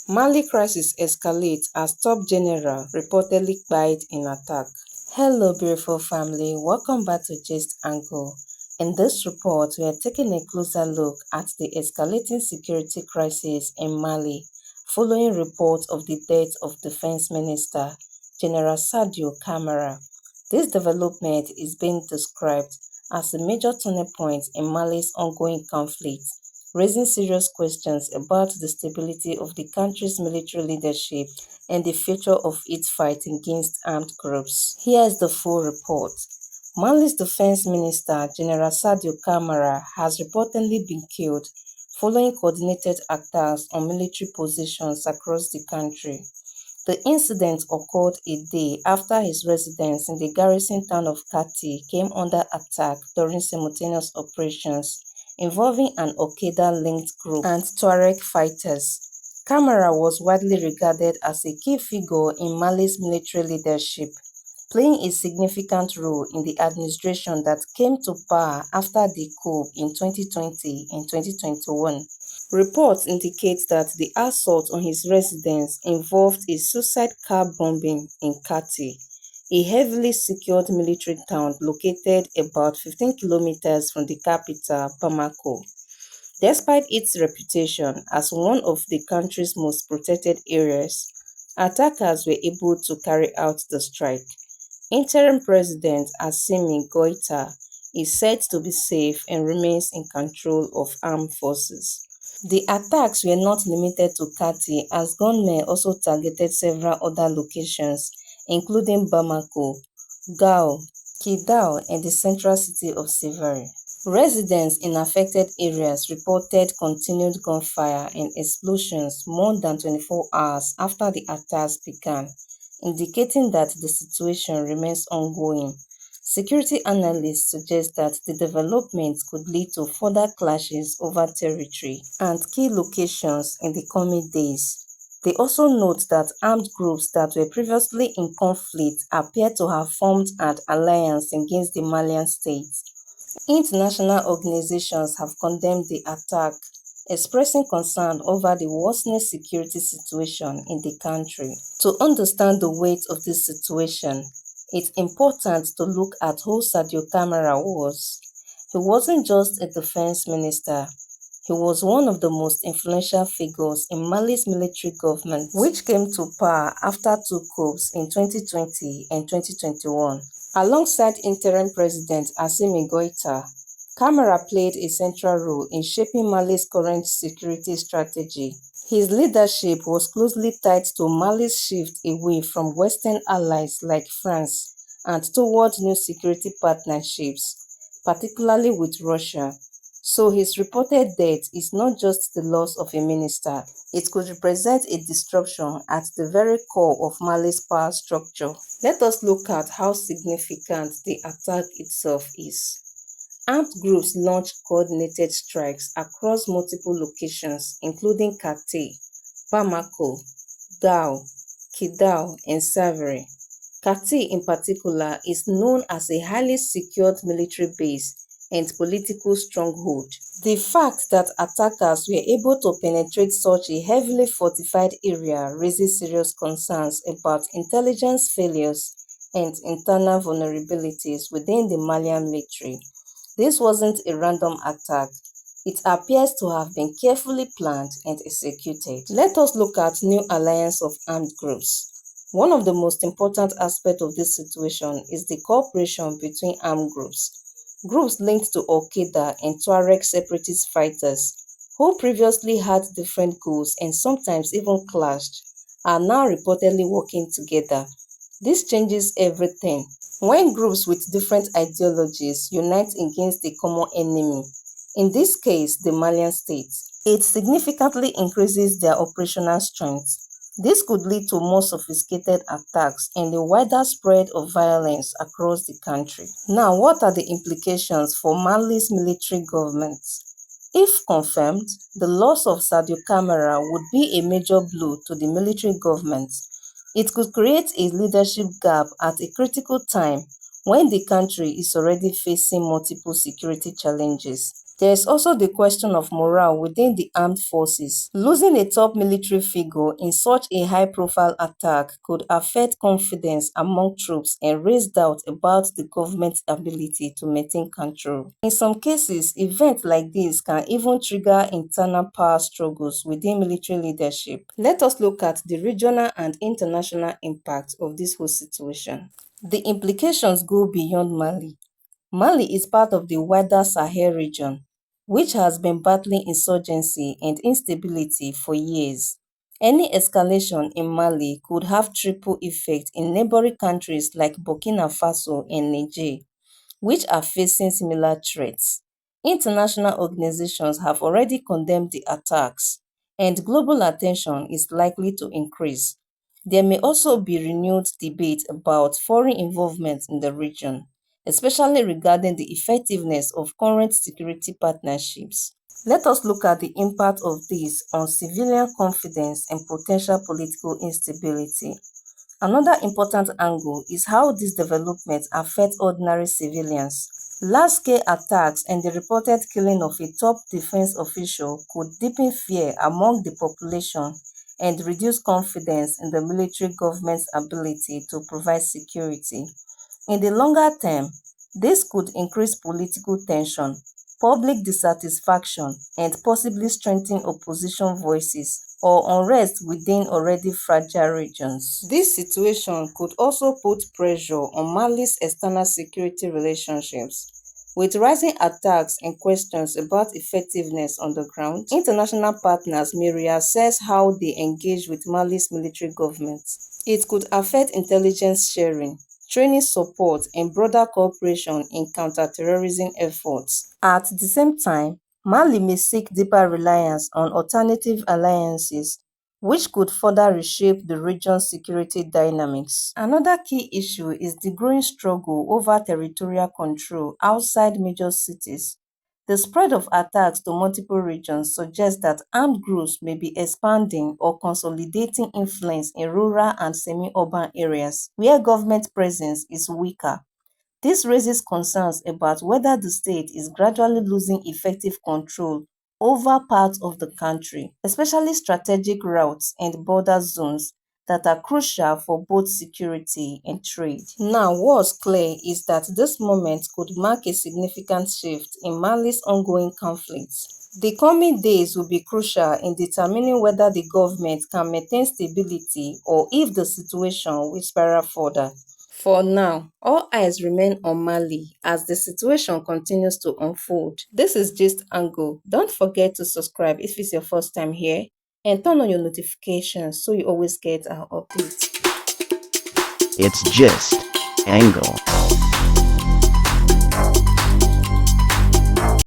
Mali crisis escalates as top general reportedly died in attack. Hello beautiful family, welcome back to Gist Angle. In this report, we are taking a closer look at the escalating security crisis in Mali following reports of the death of Defense Minister General Sadio Camara. This development is being described as a major turning point in Mali's ongoing conflict, raising serious questions about the stability of the country's military leadership and the future of its fight against armed groups. Here's the full report. Mali's Defense Minister General Sadio Camara has reportedly been killed following coordinated attacks on military positions across the country. The incident occurred a day after his residence in the garrison town of Kati came under attack during simultaneous operations involving an Al-Qaeda-linked group and Tuareg fighters. Camara was widely regarded as a key figure in Mali's military leadership, playing a significant role in the administration that came to power after the coup in 2020 and 2021. Reports indicate that the assault on his residence involved a suicide car bombing in Kati, a heavily secured military town located about 15 kilometers from the capital, Bamako. Despite its reputation as one of the country's most protected areas, attackers were able to carry out the strike. Interim President Assimi Goïta is said to be safe and remains in control of armed forces. The attacks were not limited to Kati as gunmen also targeted several other locations, including Bamako, Gao, Kidal, and the central city of Siviri. Residents in affected areas reported continued gunfire and explosions more than 24 hours after the attacks began, indicating that the situation remains ongoing. Security analysts suggest that the development could lead to further clashes over territory and key locations in the coming days. They also note that armed groups that were previously in conflict appear to have formed an alliance against the Malian state. International organizations have condemned the attack, expressing concern over the worsening security situation in the country. To understand the weight of this situation, it's important to look at who Sadio Camara was. He wasn't just a defense minister. He was one of the most influential figures in Mali's military government, which came to power after two coups in 2020 and 2021. Alongside interim President Assimi Goïta, Camara played a central role in shaping Mali's current security strategy. His leadership was closely tied to Mali's shift away from Western allies like France and towards new security partnerships, particularly with Russia. So his reported death is not just the loss of a minister, it could represent a disruption at the very core of Mali's power structure. Let us look at how significant the attack itself is. Armed groups launched coordinated strikes across multiple locations including Kati, Bamako, Gao, Kidal, and Savary. Kati in particular is known as a highly secured military base and political stronghold. The fact that attackers were able to penetrate such a heavily fortified area raises serious concerns about intelligence failures and internal vulnerabilities within the Malian military. This wasn't a random attack. It appears to have been carefully planned and executed. Let us look at new alliance of armed groups. One of the most important aspects of this situation is the cooperation between armed groups. Groups linked to Al-Qaeda and Tuareg separatist fighters, who previously had different goals and sometimes even clashed, are now reportedly working together. This changes everything. When groups with different ideologies unite against a common enemy, in this case the Malian state, it significantly increases their operational strength. This could lead to more sophisticated attacks and a wider spread of violence across the country. Now, what are the implications for Mali's military government? If confirmed, the loss of Sadio Camara would be a major blow to the military government. It could create a leadership gap at a critical time when the country is already facing multiple security challenges. There is also the question of morale within the armed forces. Losing a top military figure in such a high-profile attack could affect confidence among troops and raise doubt about the government's ability to maintain control. In some cases, events like this can even trigger internal power struggles within military leadership. Let us look at the regional and international impact of this whole situation. The implications go beyond Mali. Mali is part of the wider Sahel region, which has been battling insurgency and instability for years. Any escalation in Mali could have triple effect in neighboring countries like Burkina Faso and Niger, which are facing similar threats. International organizations have already condemned the attacks, and global attention is likely to increase. There may also be renewed debate about foreign involvement in the region, especially regarding the effectiveness of current security partnerships. Let us look at the impact of this on civilian confidence and potential political instability. Another important angle is how these developments affect ordinary civilians. Large-scale attacks and the reported killing of a top defense official could deepen fear among the population and reduce confidence in the military government's ability to provide security. In the longer term, this could increase political tension, public dissatisfaction, and possibly strengthen opposition voices or unrest within already fragile regions. This situation could also put pressure on Mali's external security relationships. With rising attacks and questions about effectiveness on the ground, international partners may reassess how they engage with Mali's military government. It could affect intelligence sharing, training support, and broader cooperation in counter-terrorism efforts. At the same time, Mali may seek deeper reliance on alternative alliances, which could further reshape the region's security dynamics. Another key issue is the growing struggle over territorial control outside major cities. The spread of attacks to multiple regions suggests that armed groups may be expanding or consolidating influence in rural and semi-urban areas where government presence is weaker. This raises concerns about whether the state is gradually losing effective control over parts of the country, especially strategic routes and border zones that are crucial for both security and trade. Now, what's clear is that this moment could mark a significant shift in Mali's ongoing conflicts. The coming days will be crucial in determining whether the government can maintain stability or if the situation will spiral further. For now, all eyes remain on Mali as the situation continues to unfold. This is Gist Angle. Don't forget to subscribe if it's your first time here and turn on your notifications so you always get our updates. It's just Angle.